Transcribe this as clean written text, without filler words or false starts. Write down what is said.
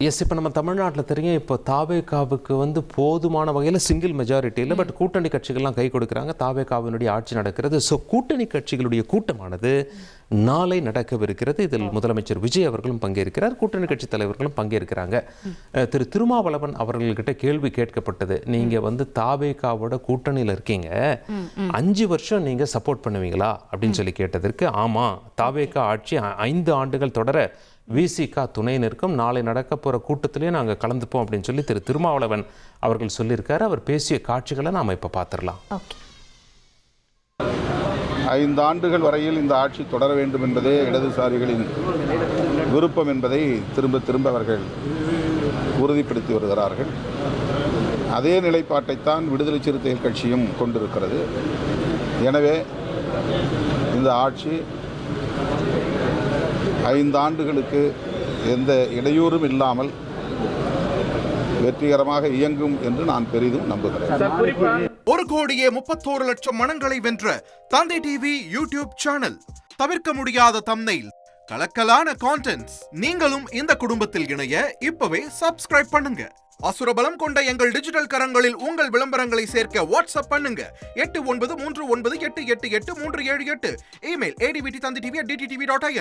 S, இப்போ நம்ம தமிழ்நாட்டில் தெரியும், இப்போ தாவேகாவுக்கு வந்து போதுமான வகையில் சிங்கிள் மெஜாரிட்டி இல்லை, பட் கூட்டணி கட்சிகள்லாம் கை கொடுக்குறாங்க. தாவேகாவினுடைய ஆட்சி நடக்கிறது. ஸோ கூட்டணி கட்சிகளுடைய கூட்டமானது நாளை நடக்கவிருக்கிறது. இதில் முதலமைச்சர் விஜய் அவர்களும் பங்கேற்கிறார், கூட்டணி கட்சி தலைவர்களும் பங்கேற்கிறாங்க. திரு திருமாவளவன் அவர்கள்கிட்ட கேள்வி கேட்கப்பட்டது, நீங்கள் வந்து தாவேகாவோட கூட்டணியில் இருக்கீங்க, 5 வருஷம் நீங்கள் சப்போர்ட் பண்ணுவீங்களா அப்படின்னு சொல்லி கேட்டதற்கு, ஆமாம், தாவேகா ஆட்சி 5 ஆண்டுகள் தொடர விசிகா துணை நிற்கும், நாளை நடக்க போகிற கூட்டத்திலே நாங்கள் கலந்துப்போம் அப்படின்னு சொல்லி திரு திருமாவளவன் அவர்கள் சொல்லியிருக்காரு. அவர் பேசிய காட்சிகளை நாம் இப்போ பார்த்துடலாம். 5 ஆண்டுகள் வரையில் இந்த ஆட்சி தொடர வேண்டும் என்பதே இடதுசாரிகளின் விருப்பம் என்பதை திரும்ப திரும்ப அவர்கள் உறுதிப்படுத்தி வருகிறார்கள். அதே நிலைப்பாட்டைத்தான் விடுதலை சிறுத்தைகள் கட்சியும் கொண்டிருக்கிறது. எனவே இந்த ஆட்சி 5 ஆண்டுகளுக்கு எந்த இடையூறும் இல்லாமல் வெற்றிகரமாக இயங்கும் என்று நான் பெரிதும் நம்புகிறேன். 1,31,00,000 மனங்களை வென்ற தந்தை டிவி யூடியூப் சேனல். தவிர்க்க முடியாத தம்ப்நெயில், கலக்கலான கான்டென்ட்ஸ். நீங்களும் இந்த குடும்பத்தில் இணைய இப்பவே சப்ஸ்கிரைப் பண்ணுங்க. அசுரபலம் கொண்ட எங்கள் டிஜிட்டல் கரங்களில் உங்கள் விளம்பரங்களை சேர்க்க வாட்ஸ்அப் பண்ணுங்க. 8939888838. Email advttv@dttv.in.